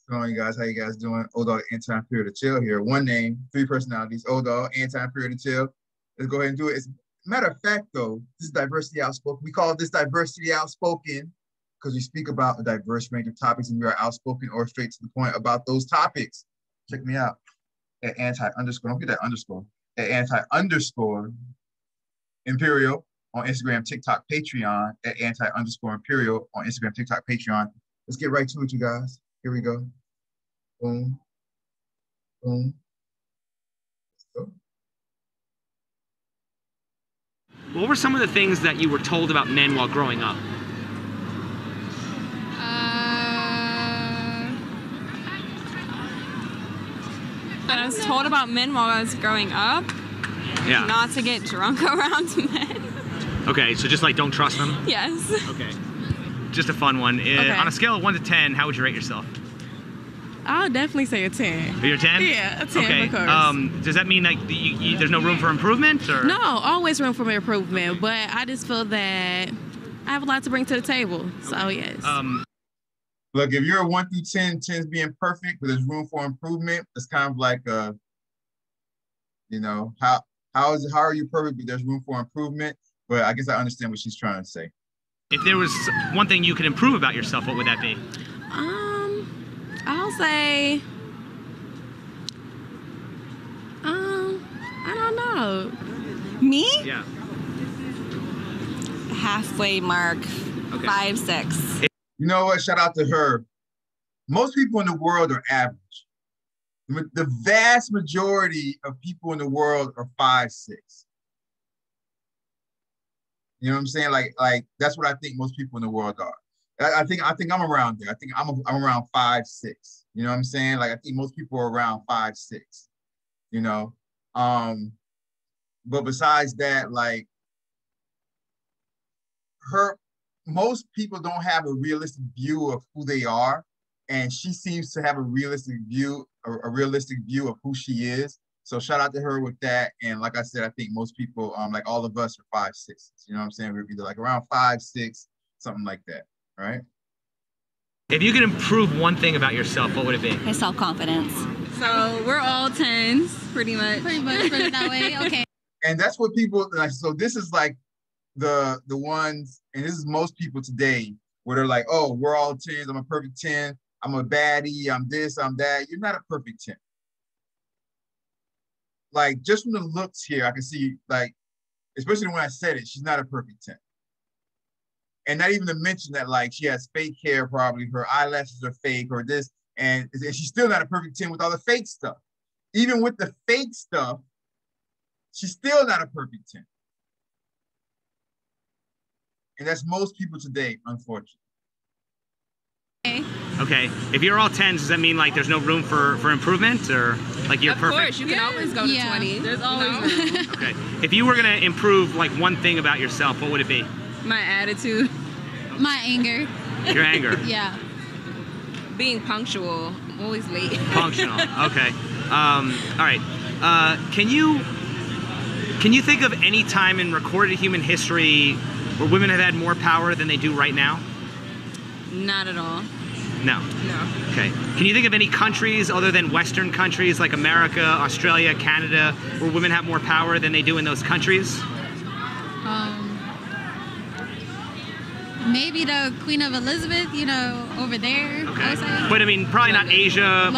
Hello, you guys. How you guys doing? Dogg, Anti-Imperial to Chill here. One name, three personalities. Dogg, Anti-Imperial to Chill. Let's go ahead and do it. Matter of fact, though, this is Diversity Outspoken. We call this Diversity Outspoken because we speak about a diverse range of topics and we are outspoken or straight to the point about those topics. Check me out at anti_, don't get that underscore, at anti_imperial on Instagram, TikTok, Patreon, at anti_imperial on Instagram, TikTok, Patreon. Let's get right to it, you guys. Here we go. Boom. Boom. Let's go. What were some of the things that you were told about men while growing up? That I was told about men while I was growing up. Yeah. Not to get drunk around men. Okay, so just like don't trust them? Yes. Okay. Just a fun one. Okay. On a scale of 1 to 10, how would you rate yourself? I'll definitely say a 10. You're a 10? Yeah, a 10, okay. of course. Does that mean like there's no room for improvement? Or? No, always room for improvement, but I just feel that I have a lot to bring to the table, so yes. Look, if you're a 1 through 10, 10's being perfect, but there's room for improvement, it's kind of like, you know, how are you perfect, but there's room for improvement? But I guess I understand what she's trying to say. If there was one thing you could improve about yourself, what would that be? I'll say, I don't know. Me? Yeah. Halfway mark, Okay. 5, 6. You know what? Shout out to her. Most people in the world are average. The vast majority of people in the world are 5, 6. You know what I'm saying? Like that's what I think most people in the world are. I think I'm around there. I think I'm around 5, 6. You know what I'm saying? Like I think most people are around 5, 6. You know, but besides that, like most people don't have a realistic view of who they are, and she seems to have a realistic view of who she is. So shout out to her with that. And like I said, I think most people, like all of us, are 5, 6. You know what I'm saying? We're either like around 5, 6, something like that. Right? If you could improve one thing about yourself, what would it be? My self-confidence. So we're all 10s, pretty much. Pretty much, put it that way, okay. And that's what people like. So this is like the ones, and this is most people today, where they're like, oh, we're all 10s. I'm a perfect 10. I'm a baddie. I'm this. I'm that. You're not a perfect 10. Like just from the looks here, I can see like, especially when I said it, she's not a perfect 10. And not even to mention that like she has fake hair, probably her eyelashes are fake or this, and she's still not a perfect 10 with all the fake stuff. Even with the fake stuff, she's still not a perfect 10. And that's most people today, unfortunately. Okay. If you're all 10s, does that mean like there's no room for improvement, or like you're perfect? Of course, you can always go to 20. There's always room. Okay. If you were gonna improve like one thing about yourself, what would it be? My attitude. My anger. Your anger. Yeah. Being punctual. I'm always late. Functional. Okay. All right. Can you think of any time in recorded human history where women have had more power than they do right now? Not at all. No. No. Okay. Can you think of any countries other than Western countries like America, Australia, Canada, where women have more power than they do in those countries? Maybe the Queen of Elizabeth, you know, over there. Okay. But I mean, probably not Asia,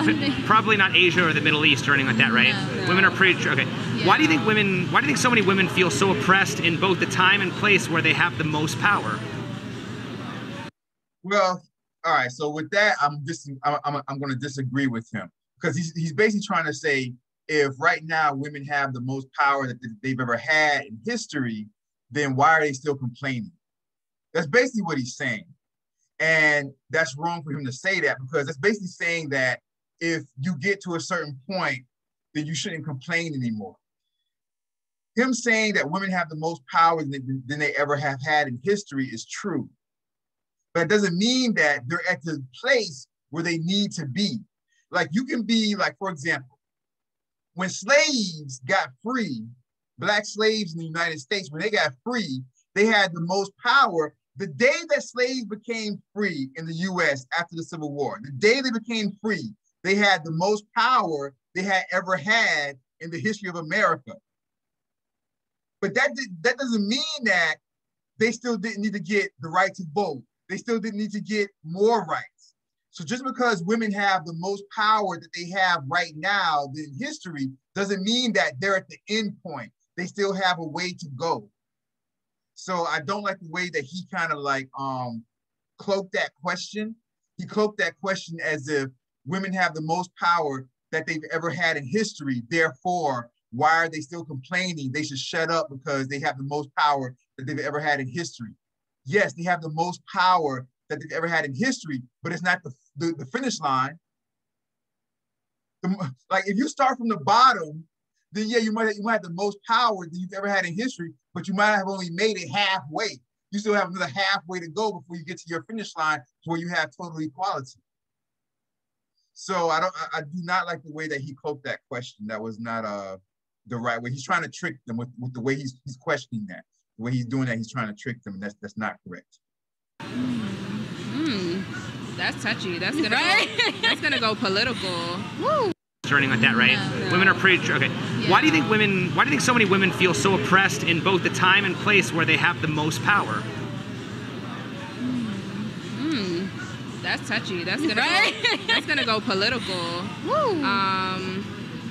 probably not Asia or the Middle East or anything like that, right? No. Women are pretty, okay. Yeah. Why do you think so many women feel so oppressed in both the time and place where they have the most power? Well, all right. So with that, I'm going to disagree with him, because he's basically trying to say, if right now women have the most power that they've ever had in history, then why are they still complaining? That's basically what he's saying. And that's wrong for him to say that, because that's basically saying that if you get to a certain point, then you shouldn't complain anymore. Him saying that women have the most power than they ever have had in history is true. But it doesn't mean that they're at the place where they need to be. Like you can be like, for example, when slaves got free, Black slaves in the United States, when they got free, they had the most power The day that slaves became free in the US after the Civil War, the day they became free, they had the most power they had ever had in the history of America. But that doesn't mean that they still didn't need to get the right to vote. They still didn't need to get more rights. So just because women have the most power that they have right now in history doesn't mean that they're at the end point. They still have a way to go. So I don't like the way that he kind of like cloaked that question. He cloaked that question as if women have the most power that they've ever had in history. Therefore, why are they still complaining? They should shut up because they have the most power that they've ever had in history. Yes, they have the most power that they've ever had in history, but it's not the finish line. Like if you start from the bottom, then yeah, you might have the most power that you've ever had in history, but you might have only made it halfway. You still have another halfway to go before you get to your finish line to where you have total equality. So I do not like the way that he cloaked that question. That was not the right way. He's trying to trick them with the way he's questioning that. The way he's doing that, he's trying to trick them, and that's not correct. That's touchy. That's gonna go political. Woo. Turning like that, right? No. Women are pretty okay. Yeah. Why do you think so many women feel so oppressed in both the time and place where they have the most power? That's touchy. That's gonna go political. Woo.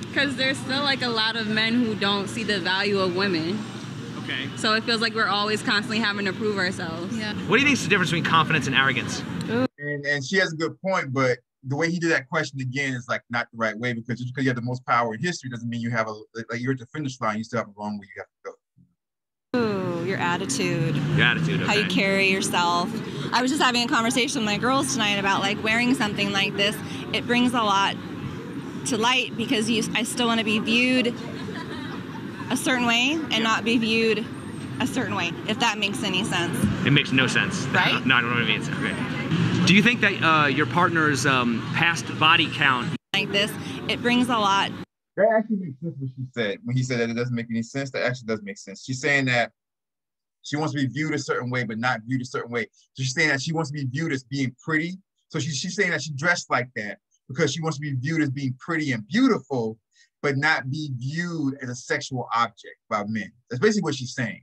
Because there's still like a lot of men who don't see the value of women. Okay. So it feels like we're always constantly having to prove ourselves. Yeah. What do you think is the difference between confidence and arrogance? And she has a good point, but the way he did that question again is like not the right way, because just because you have the most power in history doesn't mean you have you're at the finish line. You still have a long way you have to go. Ooh, your attitude. Your attitude, okay. How you carry yourself. I was just having a conversation with my girls tonight about like wearing something like this. It brings a lot to light because I still want to be viewed a certain way and not be viewed a certain way, if that makes any sense. It makes no sense. Right? No, I don't know what it means. Okay. Do you think that your partner's past body count Like this, it brings a lot. That actually makes sense what she said. When he said that it doesn't make any sense, that actually does make sense. She's saying that she wants to be viewed a certain way, but not viewed a certain way. So she's saying that she wants to be viewed as being pretty. So she's saying that she dressed like that because she wants to be viewed as being pretty and beautiful, but not be viewed as a sexual object by men. That's basically what she's saying.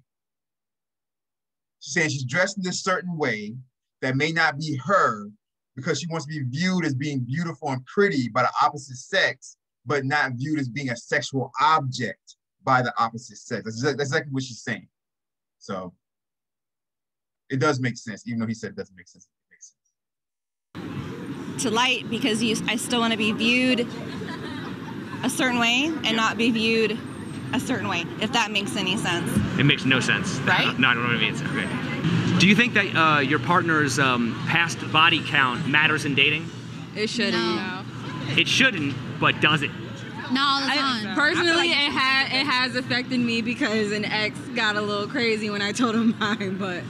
She's saying she's dressed in this certain way that may not be her because she wants to be viewed as being beautiful and pretty by the opposite sex, but not viewed as being a sexual object by the opposite sex. That's exactly what she's saying. So it does make sense, even though he said it doesn't make sense. It makes sense. To light because I still want to be viewed a certain way and not be viewed a certain way, if that makes any sense. It makes no sense. Right? No, I don't know what it means. Okay. Do you think that your partner's past body count matters in dating? It shouldn't. No. It shouldn't, but does it? Not all the time. Personally, it has affected me because an ex got a little crazy when I told him mine, but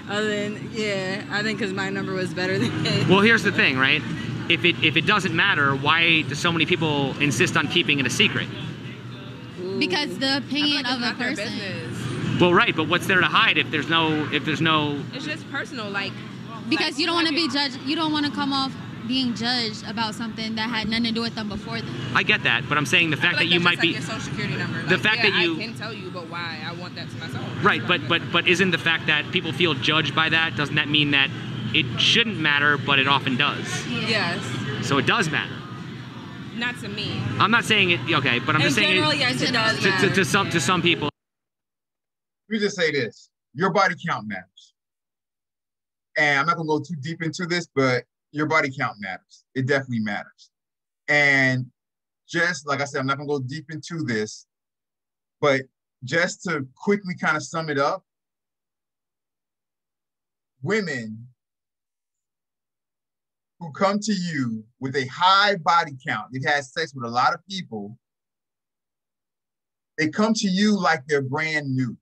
other than, yeah, I think because my number was better than his. Well, here's the thing, right? If it doesn't matter, why do so many people insist on keeping it a secret? Because the opinion of a Not their person. business. Well, right, but what's there to hide if there's no? It's just personal, like. Because you don't want to be judged. You don't want to come off being judged about something that had nothing to do with them before then. I get that, but I'm saying the fact that you might be your social security number. the fact that you I can tell you, but why? I want that to myself. right, but isn't the fact that people feel judged by that, doesn't that mean that it shouldn't matter, but it often does? Yes. So it does matter. Not to me. I'm not saying it. Okay, but I'm just saying general, yes, it does matter. to some people. Let me just say this: your body count matters, and I'm not gonna go too deep into this, but your body count matters. It definitely matters. And just like I said, I'm not gonna go deep into this, but just to quickly kind of sum it up, women who come to you with a high body count, they've had sex with a lot of people, they come to you like they're brand new,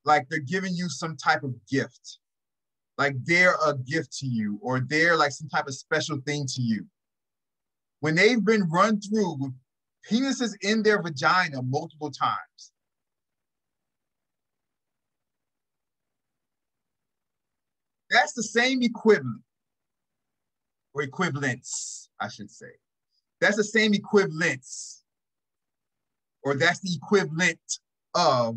like they're giving you some type of gift, like they're a gift to you, or they're like some type of special thing to you. When they've been run through with penises in their vagina multiple times, That's the same equivalent, or equivalence, I should say. That's the same equivalence, or that's the equivalent of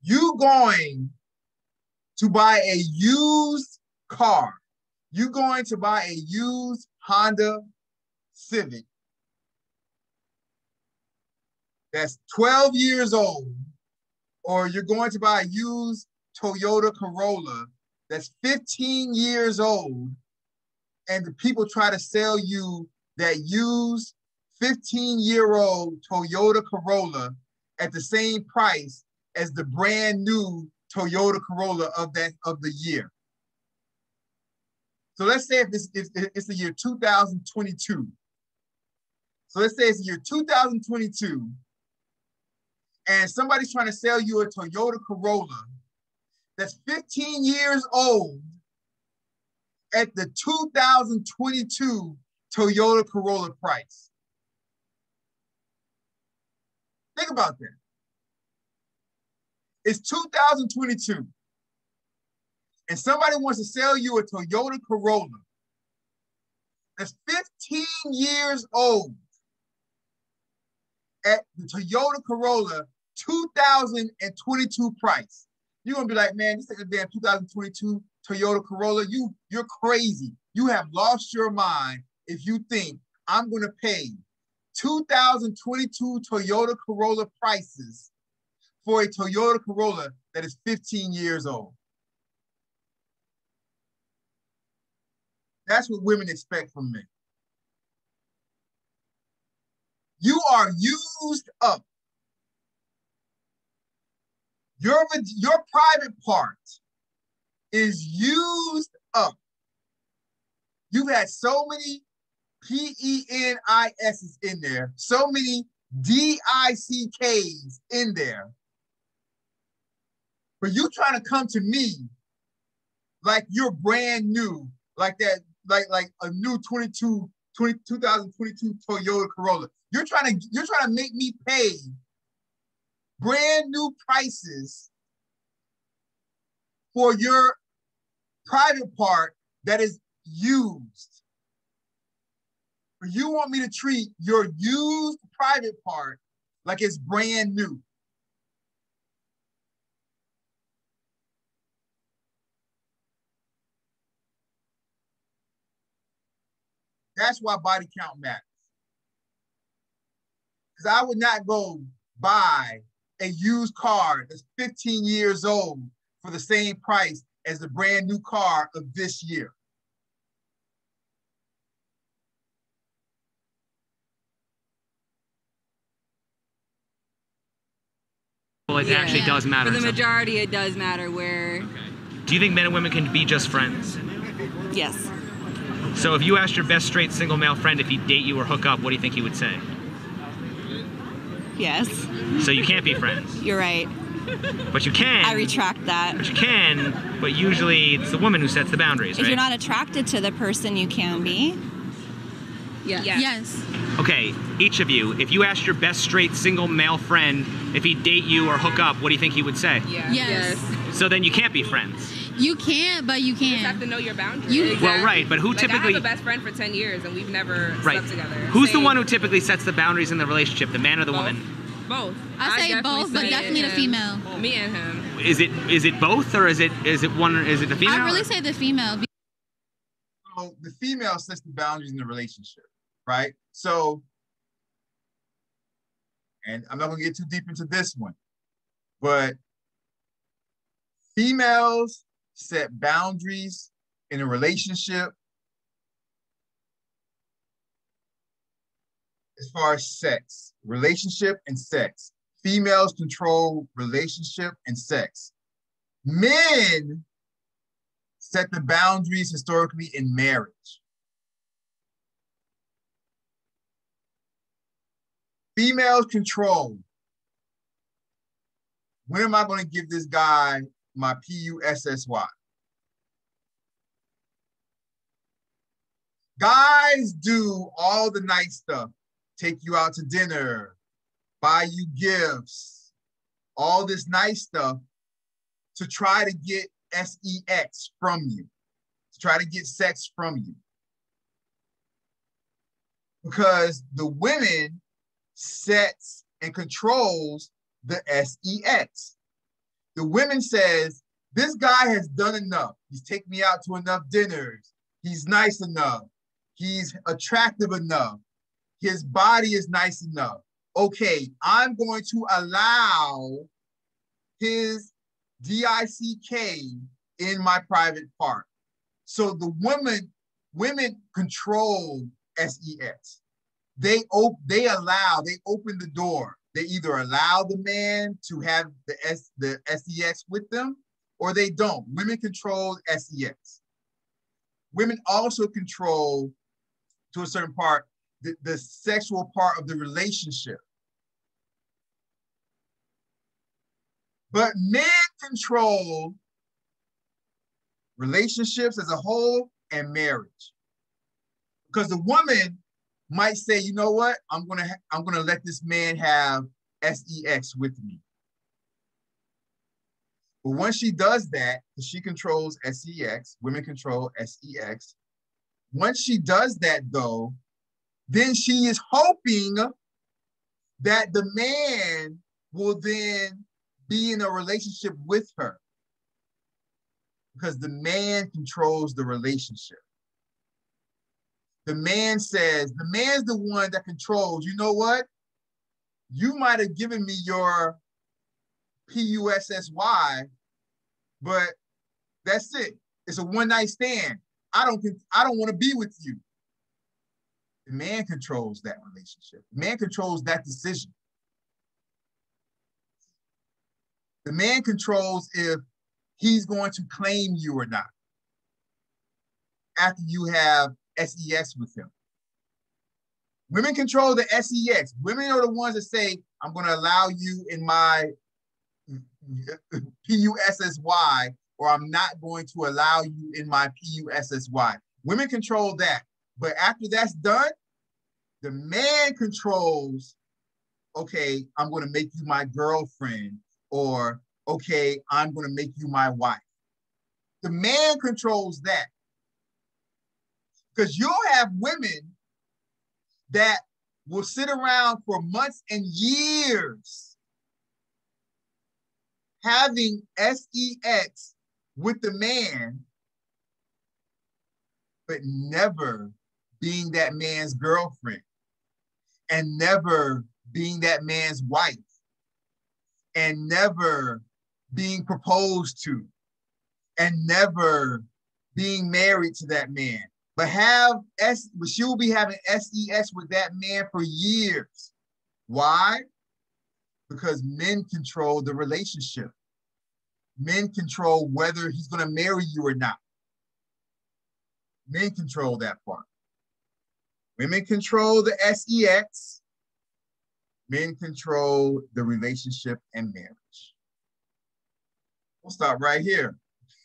you going to buy a used car. You going to buy a used Honda Civic that's 12 years old, or you're going to buy a used Toyota Corolla that's 15 years old, and the people try to sell you that used 15-year-old Toyota Corolla at the same price as the brand new Toyota Corolla of the year. So let's say if it's the year 2022. So let's say it's the year 2022, and somebody's trying to sell you a Toyota Corolla that's 15 years old at the 2022 Toyota Corolla price. Think about that. It's 2022, and somebody wants to sell you a Toyota Corolla that's 15 years old at the Toyota Corolla 2022 price. You're gonna be like, man, this is a damn 2022 Toyota Corolla. You're crazy. You have lost your mind if you think I'm gonna pay 2022 Toyota Corolla prices for a Toyota Corolla that is 15 years old. That's what women expect from men. You are used up. Your private part is used up. You've had so many PENISs in there, so many DICKs in there. But you trying to come to me like you're brand new, like that, like a new 2022 Toyota Corolla. You're trying to make me pay brand new prices for your private part that is used. But you want me to treat your used private part like it's brand new. That's why body count matters. Because I would not go buy a used car that's 15 years old for the same price as the brand new car of this year. Well, it actually does matter. For the majority, it does matter where... Okay. Do you think men and women can be just friends? Yes. So if you asked your best straight single male friend if he'd date you or hook up, what do you think he would say? Yes. So you can't be friends. You're right. But you can. I retract that. But you can, but usually it's the woman who sets the boundaries, right? If you're not attracted to the person, you can be. Yes. Yes. Okay, each of you, if you asked your best straight single male friend if he'd date you or hook up, what do you think he would say? Yeah. Yes. So then you can't be friends. You can't, but you You just have can. to know your boundaries. You- Well, right, but who Like, typically... I have a best friend for 10 years and we've never Right. slept together. Who's the Same. one who typically sets the boundaries in the relationship, the man or the Both. woman? Both. I say both, but say definitely the him. female. Me and him. Is it both, or is it one, is it the female? I really say the female. So the female sets the boundaries in the relationship, right? So, and I'm not gonna get too deep into this one, but females set boundaries in a relationship as far as sex, relationship and sex. Females control relationship and sex. Men set the boundaries historically in marriage. Females control. When am I going to give this guy my PUSSY? Guys do all the nice stuff. Take you out to dinner, buy you gifts, all this nice stuff to try to get sex from you, to try to get sex from you. Because the women sets and controls the sex. The women says, this guy has done enough. He's taken me out to enough dinners. He's nice enough. He's attractive enough. His body is nice enough. Okay, I'm going to allow his DICK in my private part. So the women control sex. They open the door. They either allow the man to have the sex with them, or they don't. Women control sex. Women also control, to a certain part, the sexual part of the relationship. But men control relationships as a whole and marriage. Because the woman might say, you know what, I'm gonna let this man have sex with me. But once she does that, she controls sex, women control sex. Once she does that though, then she is hoping that the man will then be in a relationship with her, because the man controls the relationship. The man says, the man's the one that controls, you know what? You might have given me your PUSSY, but that's it. It's a one-night stand. I don't want to be with you. The man controls that relationship. The man controls that decision. The man controls if he's going to claim you or not after you have sex with him. Women control the sex. Women are the ones that say, I'm going to allow you in my PUSSY, or I'm not going to allow you in my PUSSY. Women control that. But after that's done, the man controls, okay, I'm going to make you my girlfriend, or okay, I'm going to make you my wife. The man controls that. Because you'll have women that will sit around for months and years having sex with the man, but never being that man's girlfriend, and never being that man's wife, and never being proposed to, and never being married to that man. But she will be having sex with that man for years. Why? Because men control the relationship. Men control whether he's going to marry you or not. Men control that part. Women control the sex. Men control the relationship and marriage. We'll stop right here.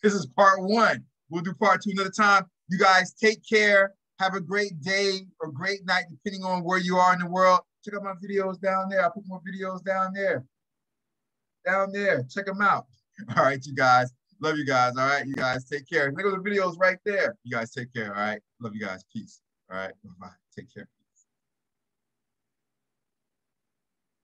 This is part one. We'll do part two another time. You guys take care. Have a great day or great night, depending on where you are in the world. Check out my videos down there. I put more videos down there. Down there. Check them out. All right, you guys. Love you guys. All right, you guys take care. Look at the videos right there. You guys take care. All right. Love you guys. Peace. All right. Bye-bye. Take care.